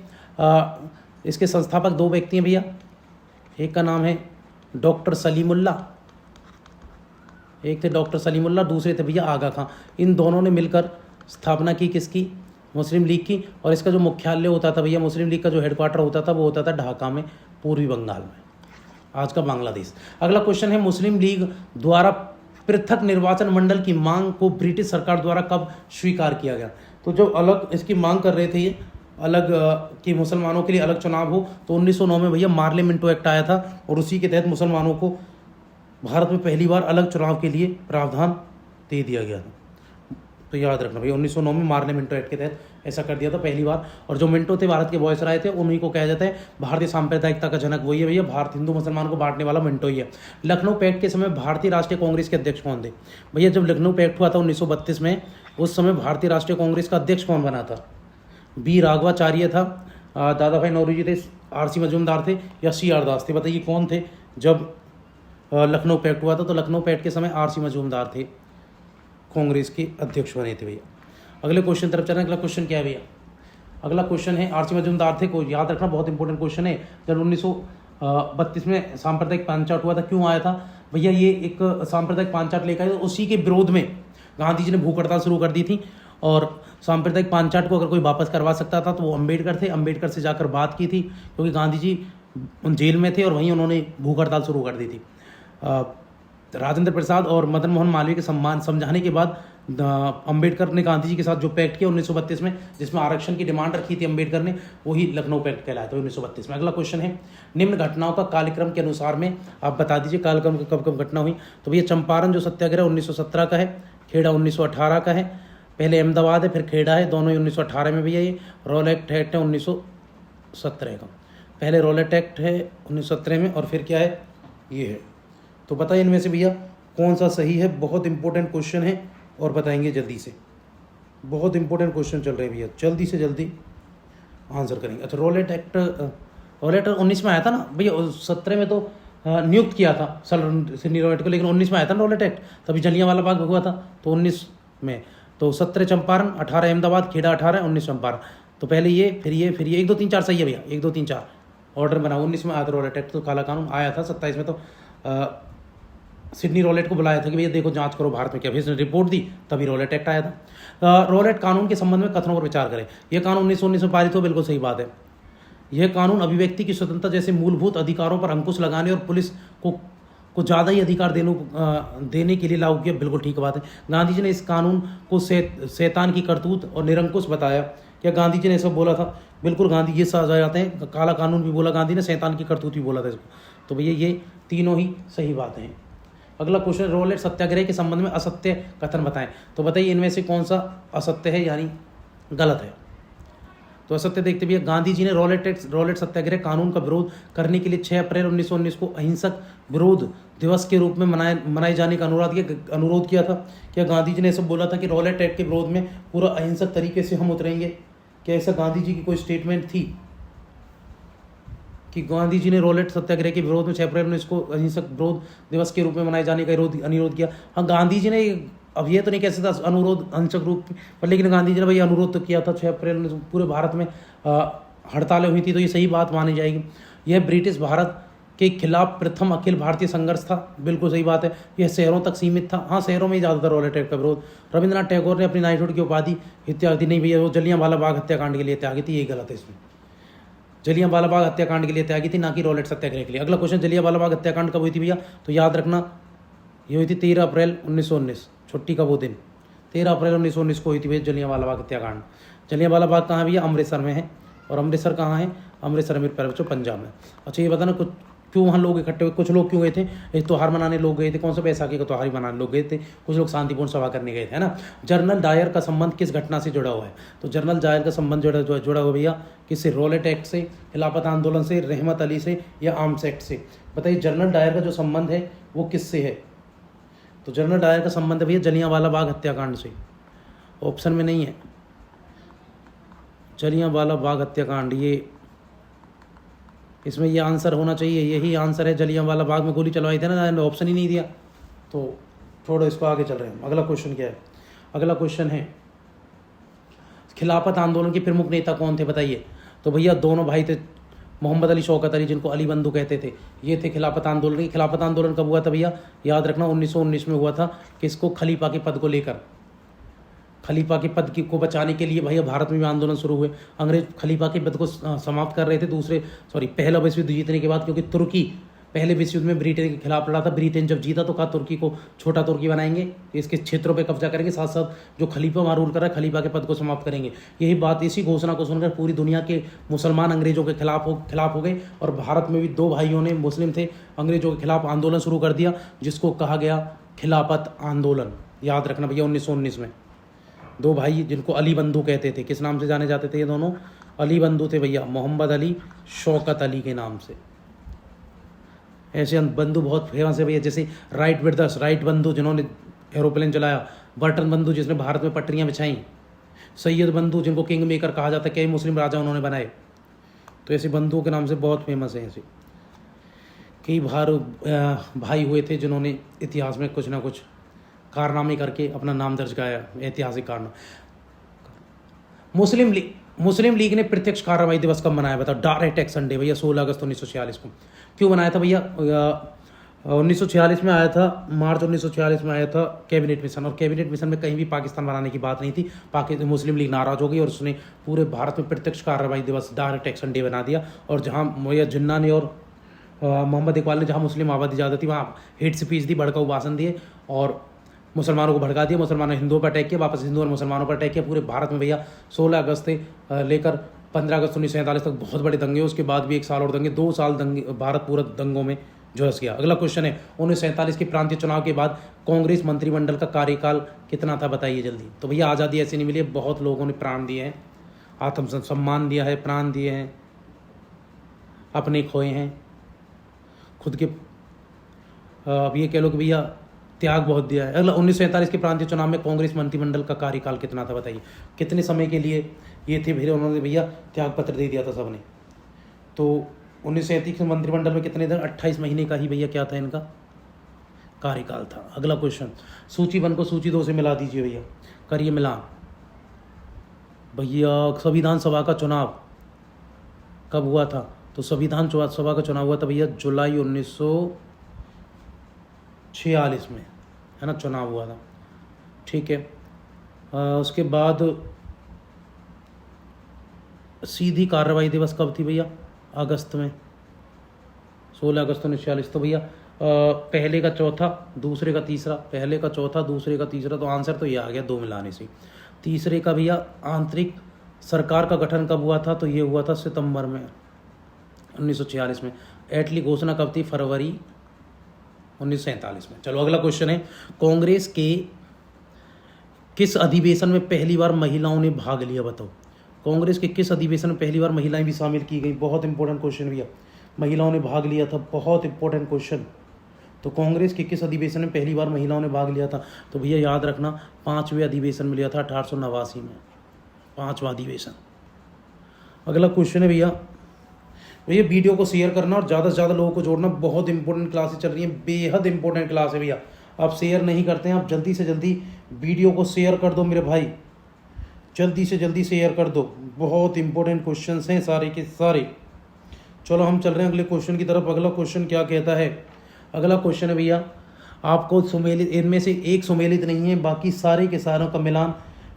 इसके संस्थापक 2 व्यक्ति हैं भैया। एक का नाम है डॉक्टर सलीमुल्लाह, एक थे डॉक्टर सलीमुल्लाह, दूसरे थे भैया आगा खां। इन दोनों ने मिलकर स्थापना की किसकी? मुस्लिम लीग की। और इसका जो मुख्यालय होता था भैया, मुस्लिम लीग का जो हेडक्वार्टर होता था वो होता था ढाका में, पूर्वी बंगाल में, आज का बांग्लादेश। अगला क्वेश्चन है, मुस्लिम लीग द्वारा पृथक निर्वाचन मंडल की मांग को ब्रिटिश सरकार द्वारा कब स्वीकार किया गया? तो जो अलग इसकी मांग कर रहे थे ये अलग कि मुसलमानों के लिए अलग चुनाव हो, तो 1909 में भैया मार्ले मिंटो एक्ट आया था, और उसी के तहत मुसलमानों को भारत में पहली बार अलग चुनाव के लिए प्रावधान दे दिया गया था। तो याद रखना भैया 1909 में मार्ले मिंटो एक्ट के तहत ऐसा कर दिया था पहली बार। और जो मिंटो थे भारत के वायसराय थे, उन्हीं को कहा जाता है भारतीय सांप्रदायिकता का जनक वही है भैया। भारत हिंदू मुसलमान को बांटने वाला मिंटो ही है। लखनऊ पैक्ट के समय भारतीय राष्ट्रीय कांग्रेस के अध्यक्ष कौन थे भैया? जब लखनऊ पैक्ट हुआ था 1932 में, उस समय भारतीय राष्ट्रीय कांग्रेस का अध्यक्ष कौन बना था? बी राघवाचार्य था, दादा भाई नौरोजी थे, आर.सी. मजूमदार थे, या सी.आर. दास थे? बताइए कौन थे जब लखनऊ पैक्ट हुआ था? तो लखनऊ पैक्ट के समय आर.सी. मजूमदार थे, कांग्रेस के अध्यक्ष बने थे भैया। अगले क्वेश्चन तरफ चलें। अगला क्वेश्चन क्या है भैया? अगला क्वेश्चन है, आर.सी. मजूमदार थे, को याद रखना, बहुत इंपॉर्टेंट क्वेश्चन है। जब 1932 में सांप्रदायिक पांचाट हुआ था, क्यों आया था भैया? ये एक सांप्रदायिक पांचाट लेकर आए, तो उसी के विरोध में गांधी जी ने भूख हड़ताल शुरू कर दी थी। और सांप्रदायिक पांचाट को अगर कोई वापस करवा सकता था तो वो अम्बेडकर थे। अम्बेडकर से जाकर बात की थी, क्योंकि गांधी जी जेल में थे और वहीं उन्होंने भूख हड़ताल शुरू कर दी थी। राजेंद्र प्रसाद और मदन मोहन मालवीय के समझाने के बाद अम्बेडकर ने गांधी जी के साथ जो पैक्ट किया 1932 में, जिसमें आरक्षण की डिमांड रखी थी अम्बेडकर ने, वही लखनऊ पैक्ट कहलाया था 1932 में। अगला क्वेश्चन है, निम्न घटनाओं का कालक्रम के अनुसार में आप बता दीजिए कालक्रम कब कब घटना हुई? तो भैया चंपारण जो सत्याग्रह 1917 का है, खेड़ा 1918 का है। पहले अहमदाबाद है, फिर खेड़ा है, दोनों ही 1918 में भैया। ये रॉलेट एक्ट है 1917 का। पहले रॉलेट एक्ट है 1917 में, और फिर क्या है? ये है। तो बताइए इनमें से भैया कौन सा सही है? बहुत इंपॉर्टेंट क्वेश्चन है और बताएंगे जल्दी से। बहुत इंपॉर्टेंट क्वेश्चन चल रहे हैं भैया, जल्दी से जल्दी आंसर करेंगे। अच्छा, रॉलेट एक्ट 19 में आया था ना भैया? 17 में तो नियुक्त किया था सिडनी रॉलेट को, लेकिन 19 में आया था रॉलेट एक्ट, तभी जलियांवाला बाग हुआ था, तो 19 में। तो 17 चंपारण, 18 अहमदाबाद, खेड़ा 18, 19 चंपारण। तो पहले ये, फिर ये, फिर ये, 1 2 3 4 सही है भैया, 1 2 3 4 ऑर्डर बना। 19 में आया था रॉलेट एक्ट, तो काला कानून आया था। 27 में तो सिडनी रॉलेट को बुलाया था कि भैया देखो जांच करो भारत में क्या, फिर रिपोर्ट दी, तभी रॉलेट एक्ट आया था। रॉलेट कानून के संबंध में कथनों पर विचार करें। यह कानून 1919 में पारित हो, बिल्कुल सही बात है। यह कानून अभिव्यक्ति की स्वतंत्रता जैसे मूलभूत अधिकारों पर अंकुश लगाने और पुलिस को ज़्यादा ही अधिकार देने के लिए लागू किया, बिल्कुल ठीक बात है। गांधी जी ने इस कानून को शैतान की करतूत और निरंकुश बताया। क्या गांधी जी ने सब बोला था? बिल्कुल, गांधी ये सजा जाते हैं, काला कानून भी बोला गांधी ने, शैतान की करतूत भी बोला था इसको। तो भैया ये तीनों ही सही बातें हैं। अगला क्वेश्चन, रॉलेट सत्याग्रह के संबंध में असत्य कथन बताएं। तो बताइए इनमें से कौन सा असत्य है यानी गलत है। तो असत्य देखते भैया, गांधी जी ने रॉलेट सत्याग्रह कानून का विरोध करने के लिए 6 अप्रैल 1919 को अहिंसक विरोध दिवस के रूप में मनाए जाने का अनुरोध किया था। क्या गांधी जी ने सब बोला था कि रॉलेट एक्ट के विरोध में पूरा अहिंसक तरीके से हम उतरेंगे? क्या ऐसा गांधी जी की कोई स्टेटमेंट थी कि गांधी जी ने रॉलेट सत्याग्रह के विरोध में 6 अप्रैल 19 को अहिंसक विरोध दिवस के रूप में मनाए जाने का अनुरोध किया? हाँ, गांधी जी ने, अब ये तो नहीं कह सकता अनुरोध अहिंसक रूप पर, लेकिन गांधी जी ने भाई अनुरोध तो किया था 6 अप्रैल में, पूरे भारत में हड़तालें हुई थी, तो ये सही बात मानी जाएगी। यह ब्रिटिश भारत के खिलाफ प्रथम अखिल भारतीय संघर्ष था, बिल्कुल सही बात है। यह शहरों तक सीमित था, हाँ शहरों में ही ज़्यादातर रॉलेट एक्ट का विरोध। रविंद्रनाथ टैगोर ने अपनी नाइटहुड की उपाधि त्यागी थी, नहीं भैया वो जलियांवाला बाग हत्याकांड के लिए त्यागी थी, यही गलत है इसमें। जलियांवाला बाग हत्याकांड के लिए त्यागी थी, ना कि रॉलेट सत्याग्रह के लिए। अगला क्वेश्चन, जलियांवाला बाग हत्याकांड कब हुई थी भैया? तो याद रखना ये हुई थी 13 अप्रैल 1919, छुट्टी का वो दिन 13 अप्रैल 1919 को हुई थी भैया जलियांवाला बाग हत्याकांड। जलियांवाला बाग कहाँ है भैया? अमृतसर में है। और अमृतसर कहाँ है? अमृतसर में बच्चों पंजाब में। अच्छा ये बताना कुछ क्यों वहाँ लोग इकट्ठे हुए, कुछ लोग क्यों गए थे? एक त्यौहार मनाने लोग गए थे, कौन सा बैसाखी का त्यौहार मनाने लोग गए थे, कुछ लोग शांतिपूर्ण सभा करने गए थे, है ना। जनरल डायर का संबंध किस घटना से जुड़ा हुआ है? तो जनरल डायर का संबंध जुड़ा हुआ भैया किससे? रॉलेट एक्ट से, खिलाफत आंदोलन से, रहमत अली से, या आर्म्स एक्ट से? बताइए जनरल डायर का जो संबंध है वो किससे है? तो जनरल डायर का संबंध भैया जलियांवाला बाग हत्याकांड से, ऑप्शन में नहीं है। जलियांवाला बाग हत्याकांड, ये इसमें ये आंसर होना चाहिए, यही आंसर है। जलियांवाला बाग में गोली चलवाई थी ना, ऑप्शन ही नहीं दिया, तो छोड़ो इसको, आगे चल रहे हैं। अगला क्वेश्चन क्या है? अगला क्वेश्चन है खिलाफत आंदोलन के प्रमुख नेता कौन थे? बताइए। तो भैया दोनों भाई थे, मोहम्मद अली, शौकत अली, जिनको अली बंधु कहते थे, ये थे खिलाफत आंदोलन। खिलाफत आंदोलन कब हुआ था भैया? याद रखना 1919 में हुआ था। किसको? खलीफा के पद को लेकर, खलीफा के पद को बचाने के लिए भैया भारत में भी आंदोलन शुरू हुए। अंग्रेज खलीफा के पद को समाप्त कर रहे थे पहला विश्व युद्ध जीतने के बाद, क्योंकि तुर्की पहले विश्व युद्ध में ब्रिटेन के खिलाफ लड़ा था। ब्रिटेन जब जीता तो कहा तुर्की को छोटा तुर्की बनाएंगे, इसके क्षेत्रों पे कब्जा करेंगे, साथ साथ जो खलीफा वहाँ रूल कर रहा है खलीफा के पद को समाप्त करेंगे। यही बात, इसी घोषणा को सुनकर पूरी दुनिया के मुसलमान अंग्रेजों के खिलाफ हो गए, और भारत में भी 2 भाइयों ने, मुस्लिम थे, अंग्रेजों के खिलाफ आंदोलन शुरू कर दिया, जिसको कहा गया खिलाफत आंदोलन। याद रखना भैया 1919 में 2 भाई जिनको अली बंधु कहते थे, किस नाम से जाने जाते थे ये दोनों? अली बंधु थे भैया, मोहम्मद अली, शौकत अली के नाम से। ऐसे बंधु बहुत फेमस है भैया, जैसे राइट ब्रदर्स, राइट बंधु जिन्होंने एरोप्लेन चलाया, बर्टन बंधु जिसने भारत में पटरियाँ बिछाई, सैयद बंधु जिनको किंग मेकर कहा जाता है, कई मुस्लिम राजा उन्होंने बनाए। तो ऐसे बंधुओं के नाम से बहुत फेमस है। ऐसे कई भाई हुए थे जिन्होंने इतिहास में कुछ ना कुछ कारनामे करके अपना नाम दर्ज कराया, ऐतिहासिक कारनामा। मुस्लिम लीग ने प्रत्यक्ष कार्रवाई दिवस कब मनाया? बताओ। डायरेक्ट एक्शन डे भैया 16 अगस्त 1946 को। क्यों बनाया था भैया? 1946 में आया था, मार्च 1946 में आया था कैबिनेट मिशन, और कैबिनेट मिशन में कहीं भी पाकिस्तान बनाने की बात नहीं थी। मुस्लिम लीग नाराज हो गई और उसने पूरे भारत में प्रत्यक्ष कार्रवाई दिवस डायरेक्ट एक्शन डे बना दिया। और जहाँ भैया जिन्ना ने और मोहम्मद इकबाल ने जहाँ मुस्लिम आबादी ज़्यादा थी वहाँ हेट स्पीच दी, भड़काऊ भाषण दिए और मुसलमानों को भड़का दिया, मुसलमानों ने हिंदुओं पर अटैक किया, वापस हिंदू और मुसलमानों पर अटैक किया। पूरे भारत में भैया 16 अगस्त से लेकर 15 अगस्त 1947 तक बहुत बड़े दंगे, उसके बाद भी 1 साल और दंगे, 2 साल दंगे, भारत पूरा दंगों में झुलस गया। अगला क्वेश्चन है 1947 के प्रांतीय चुनाव के बाद कांग्रेस मंत्रिमंडल का कार्यकाल कितना था? बताइए जल्दी। तो भैया आज़ादी ऐसी नहीं मिली, बहुत लोगों ने प्राण दिए हैं, आत्म सम्मान दिया है, प्राण दिए हैं, अपने खोए हैं, खुद के अब ये कह लो कि भैया त्याग बहुत दिया है। अगला 1947 के प्रांतीय चुनाव में कांग्रेस मंत्रिमंडल का कार्यकाल कितना था? बताइए कितने समय के लिए ये थे? फिर उन्होंने भैया त्याग पत्र दे दिया था सबने। तो 1937 के मंत्रिमंडल में कितने दिन? 28 महीने का ही भैया क्या था इनका कार्यकाल था। अगला क्वेश्चन, सूची 1 को सूची 2 से मिला दीजिए भैया, करिए मिलान। भैया संविधान सभा का चुनाव कब हुआ था? तो संविधान सभा का चुनाव हुआ था भैया जुलाई 1946 1946 में, है ना, चुनाव हुआ था। ठीक है। उसके बाद सीधी कार्रवाई दिवस कब थी भैया? अगस्त में, 16 अगस्त 1946। तो भैया पहले का चौथा, दूसरे का तीसरा, पहले का चौथा, दूसरे का तीसरा, तो आंसर तो ये आ गया 2 मिलाने से। तीसरे का भैया आंतरिक सरकार का गठन कब हुआ था? तो ये हुआ था सितंबर में 1946 में। एटली घोषणा कब थी? फरवरी 1947 में। चलो अगला क्वेश्चन है, कांग्रेस के किस अधिवेशन में पहली बार महिलाओं ने भाग लिया? बताओ, कांग्रेस के किस अधिवेशन में पहली बार महिलाएं भी शामिल की गई? बहुत इंपॉर्टेंट क्वेश्चन भैया, महिलाओं ने भाग लिया था, बहुत इंपॉर्टेंट क्वेश्चन। तो कांग्रेस के किस अधिवेशन में पहली बार महिलाओं ने भाग लिया था? तो भैया याद रखना, 5वें अधिवेशन में लिया था, 1889 में, 5वां अधिवेशन। अगला क्वेश्चन है भैया, वीडियो को शेयर करना और ज़्यादा से ज़्यादा लोगों को जोड़ना। बहुत इंपॉर्टेंट क्लासेस चल रही हैं, बेहद इंपॉर्टेंट क्लास है भैया। आप शेयर नहीं करते हैं, आप जल्दी से जल्दी वीडियो को शेयर कर दो मेरे भाई, जल्दी से जल्दी शेयर कर दो। बहुत इंपॉर्टेंट क्वेश्चन हैं सारे के सारे। चलो हम चल रहे हैं अगले क्वेश्चन की तरफ। अगला क्वेश्चन क्या कहता है? अगला क्वेश्चन है भैया, आपको सुमेलित, इनमें से एक सुमेलित नहीं है, बाकी सारे के सारों का मिलान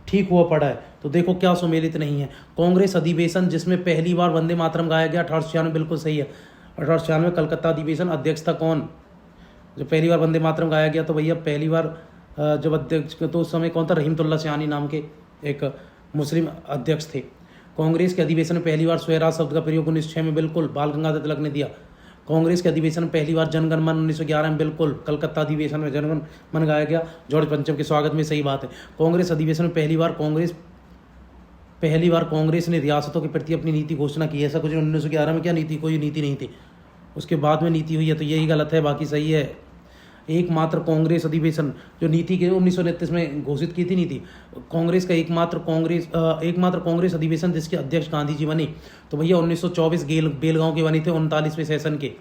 ठीक हुआ पड़ा है। तो देखो क्या सुमेलित नहीं है? कांग्रेस अधिवेशन जिसमें पहली बार वंदे मातरम गाया गया, 1896, बिल्कुल सही है, 1896। कलकत्ता अधिवेशन, अध्यक्ष था कौन जो पहली बार वंदे मातरम गाया गया? तो भैया पहली बार जब अध्यक्ष, तो उस समय कौन था? रहीमतुल्लाह सियानी नाम के एक मुस्लिम अध्यक्ष थे। कांग्रेस के अधिवेशन में पहली बार स्वराज शब्द का प्रयोग 1906 में, बिल्कुल, बाल गंगाधर तिलक ने दिया। कांग्रेस के अधिवेशन में पहली बार जनगण मन 1911 में, बिल्कुल, कलकत्ता अधिवेशन में जनगण मन गाया गया, जॉर्ज पंचम के स्वागत में, सही बात है। कांग्रेस अधिवेशन में पहली बार कांग्रेस ने रियासतों के प्रति अपनी नीति घोषणा की। ऐसा कुछ 1911 में क्या नीति? कोई नीति नहीं थी, उसके बाद में नीति हुई है, तो यही गलत है, बाकी सही है। एकमात्र कांग्रेस अधिवेशन जो नीति के 1929 में घोषित की थी नीति, कांग्रेस का एकमात्र कांग्रेस अधिवेशन जिसके अध्यक्ष गांधी जी बने, तो भैया 1924 बेलगांव के बने थे, 39वें सेशन के।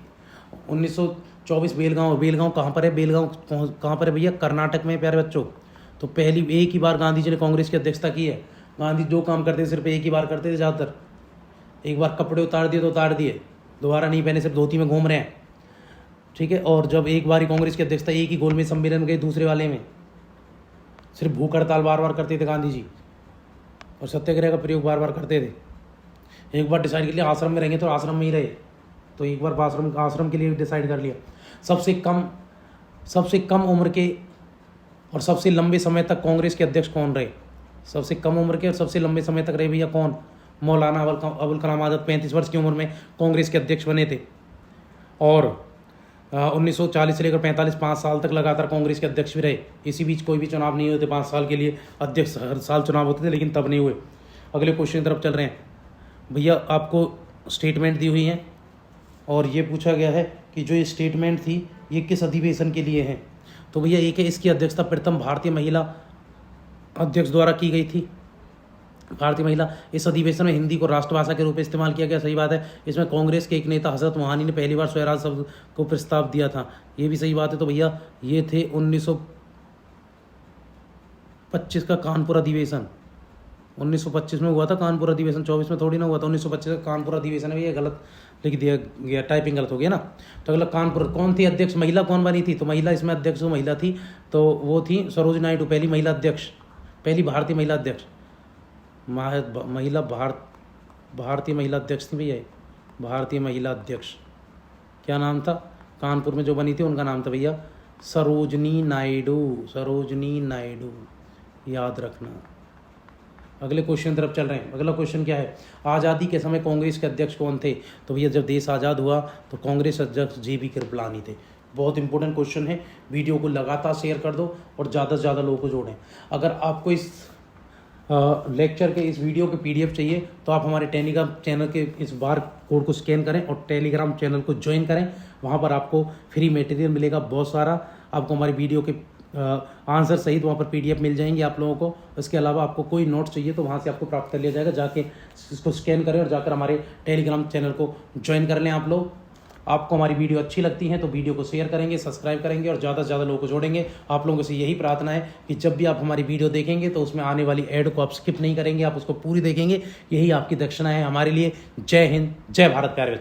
1924 बेलगांव कहाँ पर है? बेलगांव कहाँ पर है भैया? कर्नाटक में, प्यारे बच्चों। तो पहली एक ही बार गांधी जी ने कांग्रेस की अध्यक्षता की है। गांधी जो काम करते थे सिर्फ एक ही बार करते थे ज़्यादातर। एक बार कपड़े उतार दिए तो उतार दिए, दोबारा नहीं पहने, सिर्फ धोती में घूम रहे हैं, ठीक है। और जब एक बार कांग्रेस की अध्यक्षता, एक ही गोलमेज सम्मेलन गए, दूसरे वाले में सिर्फ भूख हड़ताल बार बार करते थे गांधी जी, और सत्याग्रह का प्रयोग बार बार करते थे। एक बार डिसाइड कर लिया आश्रम में रहेंगे तो आश्रम में ही रहे, तो एक बार आश्रम के लिए डिसाइड कर लिया। सबसे कम उम्र के और सबसे लंबे समय तक कांग्रेस के अध्यक्ष कौन रहे? सबसे कम उम्र के और सबसे लंबे समय तक रहे भैया कौन? मौलाना अबुल कलाम आज़ाद 35 वर्ष की उम्र में कांग्रेस के अध्यक्ष बने थे, और 1940 से लेकर 45, 5 साल तक लगातार कांग्रेस के अध्यक्ष भी रहे। इसी बीच कोई भी चुनाव नहीं हुए थे, 5 साल के लिए अध्यक्ष, हर साल चुनाव होते थे, लेकिन तब नहीं हुए। अगले क्वेश्चन की तरफ चल रहे हैं भैया। आपको स्टेटमेंट दी हुई है और ये पूछा गया है कि जो ये स्टेटमेंट थी ये किस अधिवेशन के लिए है? तो भैया एक है, इसकी अध्यक्षता प्रथम भारतीय महिला अध्यक्ष द्वारा की गई थी। भारतीय महिला, इस अधिवेशन में हिंदी को राष्ट्रभाषा के रूप में इस्तेमाल किया गया, सही बात है। इसमें कांग्रेस के एक नेता हजरत मोहानी ने पहली बार स्वराज शब्द को प्रस्ताव दिया था, ये भी सही बात है। तो भैया ये थे 1925 का कानपुर अधिवेशन, 1925 में हुआ था कानपुर अधिवेशन, 24 में थोड़ी ना हुआ था। 1925 का कानपुर अधिवेशन है, ये गलत लिख दिया गया, टाइपिंग गलत हो गया ना। तो अगला कानपुर, कौन थी अध्यक्ष? महिला कौन बनी थी? तो महिला इसमें अध्यक्ष जो महिला थी तो वो थी सरोजिनी नायडू, पहली महिला अध्यक्ष, पहली भारतीय महिला अध्यक्ष। भारतीय महिला अध्यक्ष थी भैया, भारतीय महिला अध्यक्ष, क्या नाम था? कानपुर में जो बनी थी उनका नाम था भैया सरोजिनी नायडू, सरोजिनी नायडू, याद रखना। अगले क्वेश्चन तरफ चल रहे हैं। अगला क्वेश्चन क्या है? आज़ादी के समय कांग्रेस के अध्यक्ष कौन थे? तो भैया जब देश आज़ाद हुआ तो कांग्रेस अध्यक्ष JB कृपलानी थे। बहुत इंपॉर्टेंट क्वेश्चन है, वीडियो को लगातार शेयर कर दो और ज़्यादा से ज़्यादा लोगों को जोड़ें। अगर आपको इस लेक्चर के, इस वीडियो के PDF चाहिए तो आप हमारे टेलीग्राम चैनल के इस बार कोड को स्कैन करें और टेलीग्राम चैनल को ज्वाइन करें। वहाँ पर आपको फ्री मटेरियल मिलेगा बहुत सारा, आपको हमारी वीडियो के आंसर सहित वहाँ पर PDF मिल जाएंगे आप लोगों को। इसके अलावा आपको कोई नोट्स चाहिए तो वहाँ से आपको प्राप्त कर लिया जाएगा, जाके इसको स्कैन करें और जाकर हमारे टेलीग्राम चैनल को ज्वाइन कर लें आप लोग। आपको हमारी वीडियो अच्छी लगती है तो वीडियो को शेयर करेंगे, सब्सक्राइब करेंगे और ज़्यादा से ज़्यादा लोगों को जोड़ेंगे। आप लोगों से यही प्रार्थना है कि जब भी आप हमारी वीडियो देखेंगे तो उसमें आने वाली ऐड को आप स्किप नहीं करेंगे, आप उसको पूरी देखेंगे। यही आपकी दक्षिणा है हमारे लिए। जय हिंद, जय भारत प्यारे।